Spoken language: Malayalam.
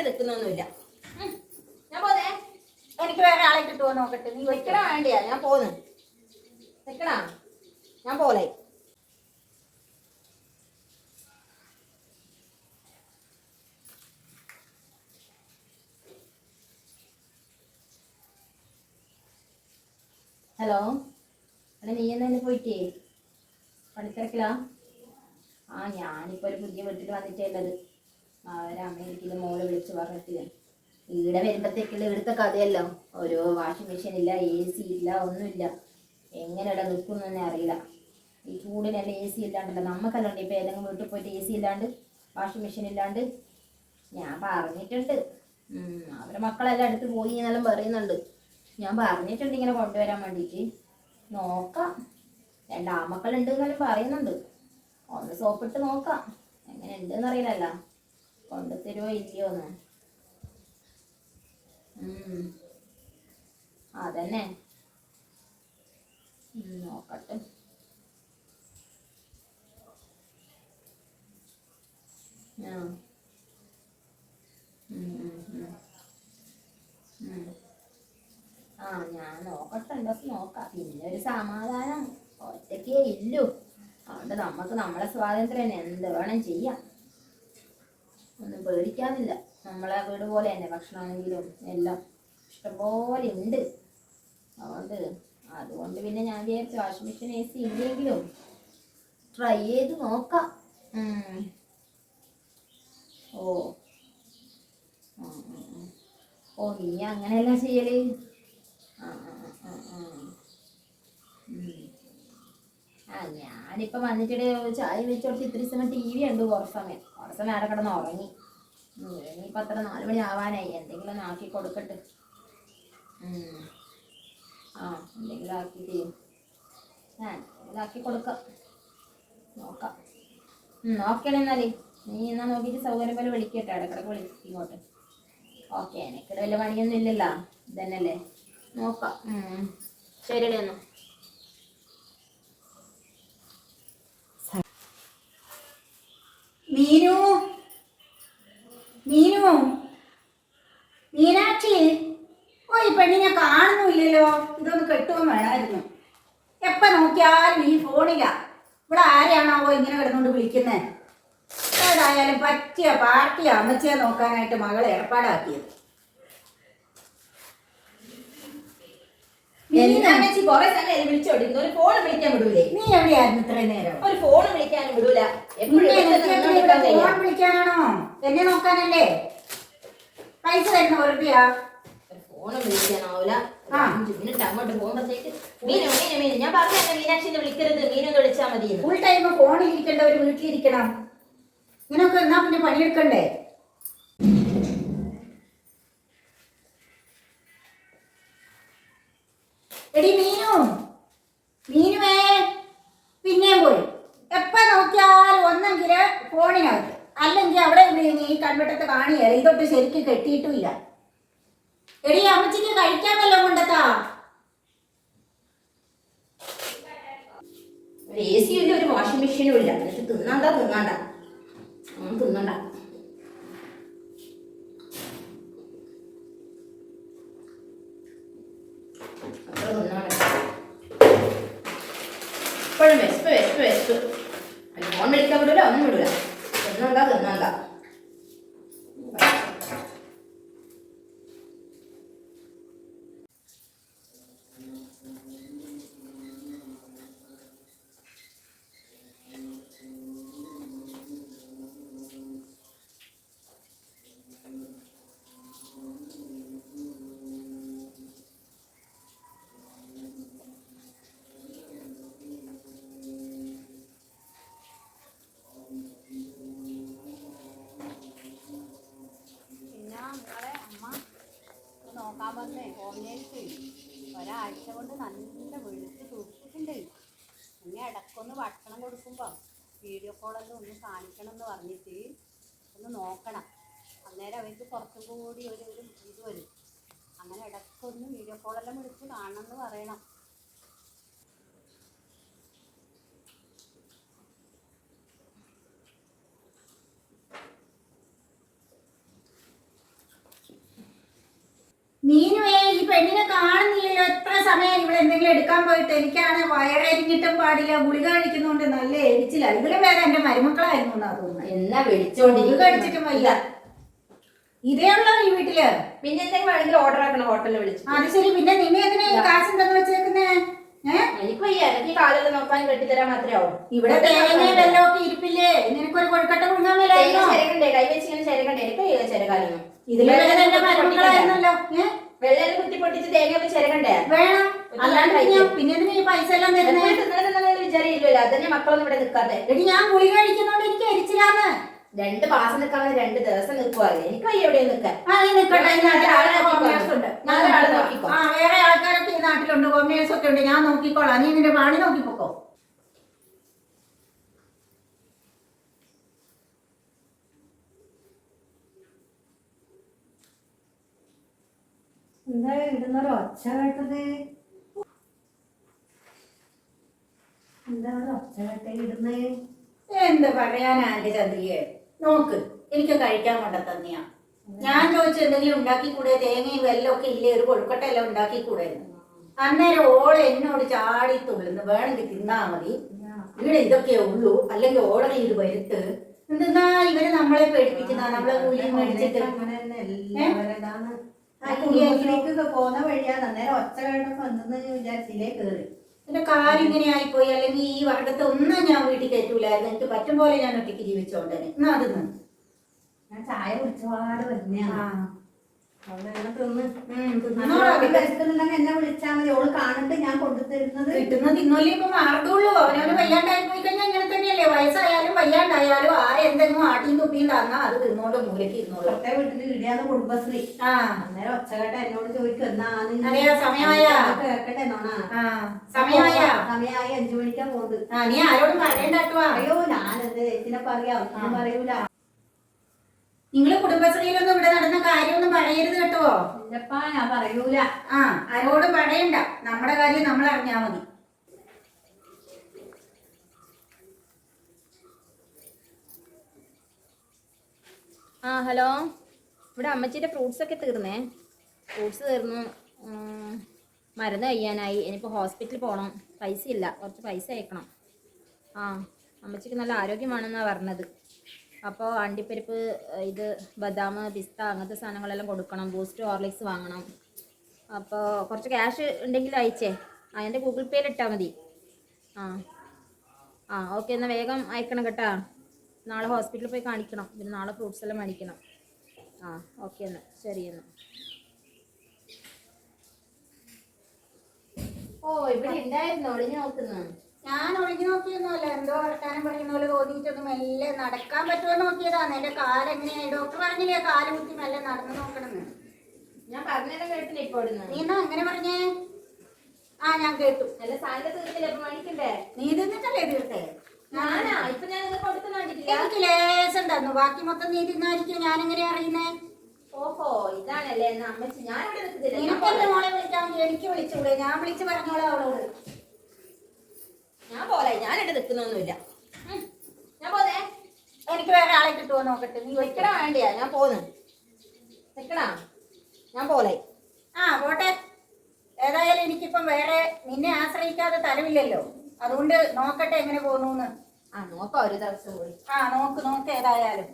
നിൽക്കുന്നൊന്നുമില്ല. ഞാൻ പോന്നേ. എനിക്ക് വേറെ ആളെ കിട്ടുമോ നോക്കട്ടെ. നീ വെക്കണ വേണ്ടിയാ ഞാൻ പോന്ന്. വെക്കണ ഞാൻ പോലെ. ഹലോ, അല്ല നീ എന്താ പോയിട്ടേ പണിത്തിരക്കിലാ? ഞാനിപ്പോൾ ഒരു പുതിയ വീട്ടിൽ വന്നിട്ടുള്ളത്. അവരമ്മയിരിക്കുന്ന മോള് വിളിച്ച് പറഞ്ഞിട്ട് ഇവിടെ വരുമ്പോഴത്തേക്കുള്ള ഇവിടുത്തെ കഥയല്ലോ. ഓരോ വാഷിംഗ് മെഷീൻ ഇല്ല, AC ഇല്ല, ഒന്നുമില്ല. എങ്ങനെ ഇവിടെ നിൽക്കുന്നതെന്നെ അറിയില്ല. ഈ ചൂടിനല്ല AC ഇല്ലാണ്ടല്ലോ. നമുക്കല്ലുണ്ട് ഇപ്പോൾ ഏതെങ്കിലും വീട്ടിൽ പോയിട്ട് AC ഇല്ലാണ്ട് വാഷിംഗ് മെഷീൻ ഇല്ലാണ്ട്. ഞാൻ പറഞ്ഞിട്ടുണ്ട്, അവരെ മക്കളെല്ലാം അടുത്ത് പോയി എന്നെല്ലാം പറയുന്നുണ്ട്. ഞാൻ പറഞ്ഞിട്ടുണ്ട് ഇങ്ങനെ കൊണ്ടുവരാൻ വേണ്ടിയിട്ട്. നോക്കാം, 2 ആമക്കളുണ്ട് എന്നെല്ലാം പറയുന്നുണ്ട്. ഒന്ന് സോപ്പിട്ട് നോക്കാം, എങ്ങനെ ഉണ്ടെന്ന് അറിയില്ലല്ലോ, കൊണ്ടുതരുമോ ഇല്ലയോന്ന്. അതന്നെ നോക്കട്ടെ. ഞാൻ നോക്കട്ടെ, ദിവസം നോക്കാം. പിന്നെ ഒരു സമാധാനം ഒറ്റയ്ക്കേ ഇല്ലു. അതുകൊണ്ട് നമുക്ക് നമ്മളെ സ്വാതന്ത്ര്യം തന്നെ എന്ത് വേണം ചെയ്യാം, ഒന്നും പേടിക്കാനില്ല. നമ്മളെ വീട് പോലെ തന്നെ ഭക്ഷണമാണെങ്കിലും എല്ലാം ഇഷ്ടംപോലെ ഉണ്ട്. അതുകൊണ്ട് പിന്നെ ഞാൻ വിചാരിച്ചു വാഷിംഗ് മെഷീൻ AC ഇല്ലെങ്കിലും ട്രൈ ചെയ്ത് നോക്കാം. നീ അങ്ങനെയല്ല ചെയ്യല്. ഞാനിപ്പോൾ വന്നിട്ട് ചായ വെച്ചോടത്ത് ഇത്തിരി സമയം TV ഉണ്ട്. കുറച്ച് സമയം അവിടെ കിടന്ന് ഉറങ്ങി. ഇനിയിപ്പോൾ അത്ര 4 മണി ആവാനായി. എന്തെങ്കിലും ഒന്ന് ആക്കി കൊടുക്കട്ടെ. എന്തെങ്കിലും ആക്കിയിട്ട് ആക്കി കൊടുക്കാം. നോക്കാം. ഓക്കെ എന്നാലേ നീ എന്നാൽ നോക്കിയിട്ട് സൗകര്യം പോലെ വിളിക്കട്ടെ. ഇടക്കിടക്ക് വിളിക്കും ഇങ്ങോട്ട്. ഓക്കെ, എനിക്കിടെ വലിയ പണിയൊന്നും ഇല്ലല്ലോ, ഇതന്നെയല്ലേ. നോക്കാം. ശരിയല്ലേ എന്നാ. മീനാക്ഷി, ഈ പെണ്ണിനെ കാണുന്നില്ലല്ലോ. ഇതൊന്ന് കെട്ടുവാൻ വേണമായിരുന്നു. എപ്പോൾ നോക്കിയാലും ഈ ഫോണിലാ. ഇവിടെ ആരെയാണാവോ ഇങ്ങനെ കിടന്നുകൊണ്ട് വിളിക്കുന്നത്? ഏതായാലും പറ്റിയ പാർട്ടിയാ അമ്മച്ചിയെ നോക്കാനായിട്ട് മകളെ ഏർപ്പാടാക്കിയത്. ഒരു ഫോൺ വിളിക്കാൻ വിടൂലേ? നീ എവിടെയായിരുന്നു ഇത്രയും നേരം? ഒരു ഫോൺ വിളിക്കാനും വിടൂല. ഫോൺ വിളിക്കാനാണോ? എന്നെ നോക്കാനല്ലേ? പൈസ തരുന്ന വെറുതെയാ? ഫോണും വിളിക്കാനാവൂല. 5 മിനിറ്റ് അങ്ങോട്ട് പോകുമ്പോഴത്തേക്ക് മീനു ഞാൻ പറഞ്ഞ മീനാക്ഷിനെ വിളിക്കരുത്, മീനൊന്ന് വിളിച്ചാൽ മതി. ഫുൾ ടൈം ഫോണിൽ ഇരിക്കേണ്ടവർ വീട്ടിലിരിക്കണം. ഇങ്ങനൊക്കെ എന്നാ പിന്നെ പണിയെടുക്കണ്ടേ? എടി മീനുവേ, പിന്നെയും പോയി. എപ്പോൾ നോക്കിയാലും ഒന്നെങ്കിൽ ഫോണിനകത്ത്, അല്ലെങ്കിൽ അവിടെ ഈ കൺവെട്ടത്ത് കാണിയല്ല. ഇതൊട്ട് ശരിക്കും കെട്ടിയിട്ടുമില്ല. എടി അമ്മച്ചിക്ക് കഴിക്കാൻ വല്ലതും കൊണ്ടെത്താ? AC ഇല്ല, ഒരു വാഷിംഗ് മെഷീനും ഇല്ല. എന്നിട്ട് തിന്നണ്ട. ഇപ്പോഴും വെസ്പ് ഫോൺ വിളിക്കാൻ വിടൂല, ഒന്നും വിടൂല. തിന്നണ്ട. നോക്കാൻ പറഞ്ഞേ ഹോം നേഴ്സ് ഒരാഴ്ച കൊണ്ട് നല്ല വെളുത്ത് സൂക്ഷിച്ചിട്ടുണ്ട്. ഇനി ഇടയ്ക്കൊന്ന് ഭക്ഷണം കൊടുക്കുമ്പോൾ വീഡിയോ കോളെല്ലാം ഒന്ന് കാണിക്കണം എന്ന് പറഞ്ഞിട്ട് ഒന്ന് നോക്കണം. അന്നേരം അവർക്ക് കുറച്ചും കൂടി ഒരു ഇത് വരും. അങ്ങനെ ഇടയ്ക്കൊന്ന് വീഡിയോ കോളെല്ലാം വിളിച്ച് കാണണം എന്ന് പറയണം. മീനുവേ ഈ പെണ്ണിനെ കാണുന്നില്ലല്ലോ. എത്ര സമയം ഇവിടെ എന്തെങ്കിലും എടുക്കാൻ പോയിട്ട്. എനിക്കാണ് വയറെരിഞ്ഞിട്ടും പാടില്ല. ഗുളിക കഴിക്കുന്നോണ്ട് നല്ല എരിച്ചില്ല. ഇവിടെ വേറെ എന്റെ മരുമക്കളായിരുന്നു എന്നാ തോന്നുന്നത്. എന്നാ വിളിച്ചോണ്ടി ഗുളിക കഴിച്ചിട്ടും വയ്യ. ഇതേ ഉള്ളോ ഈ വീട്ടില്? പിന്നെ എന്തെങ്കിലും വേണമെങ്കിൽ ഓർഡർ ആക്കണം ഹോട്ടലിൽ വിളിച്ചു. അത് ശരി. പിന്നെ നിന്നെ എന്തിനാ ഈ കാശ് എന്തെന്ന് വെച്ചേക്കുന്നേ? എനിക്ക് വയ്യ. എനിക്ക് കാലുകൾ നോക്കാൻ കെട്ടിത്തരാൻ മാത്രമേ ആവും. ഇവിടെ തേങ്ങ വെള്ളമൊക്കെ ഇരിപ്പില്ലേ? നിനക്കൊരു കൊഴുക്കട്ട കൊടുക്കാൻ മേലായിരുന്നോ? ചെരകണ്ടേ? കൈ വെച്ചിങ്ങനെ ചെരകണ്ടേ? എനിക്ക് വയ്യ ചെരകാലൊന്നും. ഇതിലെ എന്റെ മരുമക്കളായിരുന്നല്ലോ. വെള്ളം കുത്തി പൊട്ടിച്ച് തേങ്ങ ചെരകണ്ടേ? വേണം. അല്ലാണ്ട് പിന്നെ എന്തിനാ ഈ പൈസ എല്ലാം തരുന്നത്? വിചാരിയില്ലല്ലോ. അതന്നെ മക്കളൊന്നും ഇവിടെ നിൽക്കാതെ. എടി ഞാൻ ഗുളിക കഴിക്കുന്നോണ്ട് എനിക്ക് എരിച്ചില്ലാന്ന്. 2 മാസം നിൽക്കാതെ 2 ദിവസം നിൽക്കുവാല്ലേ? എനിക്ക് വയ്യ എവിടെ നിൽക്കാൻ. വേറെ ആൾക്കാരൊക്കെ ഈ നാട്ടിലുണ്ട്. കോമേഴ്സ് ഒക്കെ ഉണ്ട്. ഞാൻ നോക്കിക്കോളാം. നീ നിന്റെ പാണി നോക്കിപ്പോക്കോ. എന്താ ഇടുന്നൊരു ഒച്ച കേട്ടത്? എന്താ ഒച്ച കേട്ടേ ഇടുന്നേ? എന്ത് പറയാനാ എന്റെ ചന്ദ്രിയെ? നോക്ക്, എനിക്ക് കഴിക്കാൻ കൊണ്ട തന്നെയാ. ഞാൻ ചോദിച്ചു എന്തെങ്കിലും ഉണ്ടാക്കിക്കൂടെ? തേങ്ങയും വെല്ലമൊക്കെ ഇല്ലേ? ഒരു കൊഴുക്കട്ട എല്ലാം ഉണ്ടാക്കിക്കൂടെ? അന്നേരം ഓള് എന്നോട് ചാടി തുള്ളുന്നു. വേണമെങ്കിൽ തിന്നാ മതി, ഇവിടെ ഇതൊക്കെ ഉള്ളൂ, അല്ലെങ്കിൽ ഓർഡർ ചെയ്ത് വരുത്ത്. എന്തെന്നാ ഇവര് നമ്മളെ പേടിപ്പിക്കുന്ന? നമ്മളെ കൂലി മേടിച്ചിട്ട് പോന്ന വഴിയാ. അന്നേരം ഒച്ച കേട്ടപ്പോ എന്തെന്ന് വിചാരിച്ചില്ലേ കേറി. എന്റെ കാലിങ്ങനെ ആയിപ്പോയി. അല്ലെങ്കിൽ ഈ വർഗത്തെ ഒന്നും ഞാൻ വീട്ടിൽ കയറ്റൂലായിരുന്നു. എനിക്ക് പറ്റും പോലെ ഞാൻ ഒറ്റയ്ക്ക് ജീവിച്ചോണ്ടേനെ. എന്നാ അതിന്ന് ഞാൻ ചായ കുടിച്ചപാട് വരുന്നതാണ്. എന്നെ വിളിച്ചാൽ മതി. ഓള് കാണട്ടെ ഞാൻ കൊണ്ടുതരുന്നത്. കിട്ടുന്ന തിന്നോലേ ഇപ്പൊ മാർഗമുള്ളൂ. അവനവന് വയ്യാണ്ടായി പോയി കഴിഞ്ഞാൽ ഇങ്ങനെ തന്നെയല്ലേ? വയസ്സായാലും വയ്യാണ്ടായാലും ആരെന്തെങ്കിലും ആട്ടിയും തുപ്പിയും തന്നാ അത് തിന്നോണ്ട് മൂലക്ക് ഇരുന്നോളൂ. ഒറ്റ വീട്ടിൽ ഇടിയാന്ന് കുടുംബശ്രീ. അന്നേരം ഒച്ചകേട്ട എന്നോട് ചോദിക്കുന്ന സമയമായ കേക്കട്ടെ നോണ. സമയമായ 5 മണിക്കാ പോകുന്നത്. നീ ആരോടും പറയണ്ടാട്ടുവാ. അയ്യോ ഞാൻ എന്ത് ചേച്ചിനെ പറയാ? ഒന്നും പറയൂല. നിങ്ങള് കുടുംബശ്രീയിലൊന്നും ഇവിടെ നടന്ന കാര്യമൊന്നും പറയരുത് കേട്ടോ. ഇല്ലപ്പാ ഞാൻ പറയൂല. ആരോടും പറയണ്ട. നമ്മുടെ കാര്യം നമ്മൾ അറിഞ്ഞാ മതി. ഹലോ. ഇവിടെ അമ്മച്ചിയുടെ ഫ്രൂട്ട്സ് ഒക്കെ തീർന്നേ. ഫ്രൂട്ട്സ് തീർന്നു. മരുന്ന് കഴിയാനായി. ഇനിയിപ്പോൾ ഹോസ്പിറ്റലിൽ പോകണം. പൈസ ഇല്ല. കുറച്ച് പൈസ അയക്കണം. അമ്മച്ചിക്ക് നല്ല ആരോഗ്യമാണെന്നാണ് പറഞ്ഞത്. അപ്പോൾ അണ്ടിപ്പരിപ്പ്, ഇത് ബദാം, പിസ്ത അങ്ങനത്തെ സാധനങ്ങളെല്ലാം കൊടുക്കണം. ബൂസ്റ്റ്, ഹോർലിക്സ് വാങ്ങണം. അപ്പോൾ കുറച്ച് ക്യാഷ് ഉണ്ടെങ്കിൽ അയച്ചേ. എൻ്റെ ഗൂഗിൾ പേയിൽ ഇട്ടാൽ മതി. ഓക്കെ. എന്നാൽ വേഗം അയക്കണം കേട്ടോ. നാളെ ഹോസ്പിറ്റലിൽ പോയി കാണിക്കണം. പിന്നെ നാളെ ഫ്രൂട്ട്സ് എല്ലാം മേടിക്കണം. ഓക്കെ എന്നാൽ ശരി. എന്നാൽ ഇവിടെ ഉണ്ടായിരുന്നു. ഒളിഞ്ഞു നോക്കുന്നു. ഞാൻ ഒളിഞ്ഞു നോക്കിയൊന്നുമല്ല. എന്തോ വർത്താനം പറയുന്ന പോലെ തോന്നിയിട്ടൊന്നും മെല്ലെ നടക്കാൻ പറ്റുമോ നോക്കിയതാണ്. എന്റെ കാലെങ്ങനെയായി? ഡോക്ടർ പറഞ്ഞില്ലേ കാല് കുത്തി മെല്ലെ നടന്നു നോക്കണമെന്ന്. ഞാൻ പറഞ്ഞാലും കേട്ടില്ല. ഇപ്പോൾ നീ എന്നാ അങ്ങനെ പറഞ്ഞേ? ഞാൻ കേട്ടു. നല്ല സാധനം തീർത്തില്ല. ഇപ്പൊ മേടിക്കണ്ടേ? നീ തിന്നിട്ടല്ലേ തീർത്തേ? ഇപ്പൊ ഞാൻ കൊടുക്കുന്ന കണ്ടിട്ടില്ല. എനിക്ക് ലേശം തന്നു. ബാക്കി മൊത്തം നീ തിന്നായിരിക്കും. ഞാൻ എങ്ങനെ അറിയുന്നേ? ഓഹോ, ഇതാണല്ലേ എന്നാ അമ്മച്ചി. ഞാൻ ഇവിടെ നിൽക്കുന്നില്ല. നിനക്കല്ലേ മോളെ വിളിക്കാൻ? എനിക്ക് വിളിച്ചൂടെ? ഞാൻ വിളിച്ച് പറഞ്ഞോളാം അവളോട്. ഞാൻ പോലെ ഞാനിവിടെ നിൽക്കുന്നൊന്നുമില്ല. ഞാൻ പോന്നെ. എനിക്ക് വേറെ ആളെ കിട്ടുമോ നോക്കട്ടെ. നീ വെക്കണ വേണ്ടിയാ? ഞാൻ പോന്ന്. വെക്കണാ? ഞാൻ പോലെ. പോട്ടെ. ഏതായാലും എനിക്കിപ്പം വേറെ നിന്നെ ആശ്രയിക്കാതെ തരവില്ലല്ലോ. അതുകൊണ്ട് നോക്കട്ടെ എങ്ങനെ പോന്നൂന്ന്. നോക്കാം ഒരു ദിവസം കൂടി. നോക്ക് ഏതായാലും.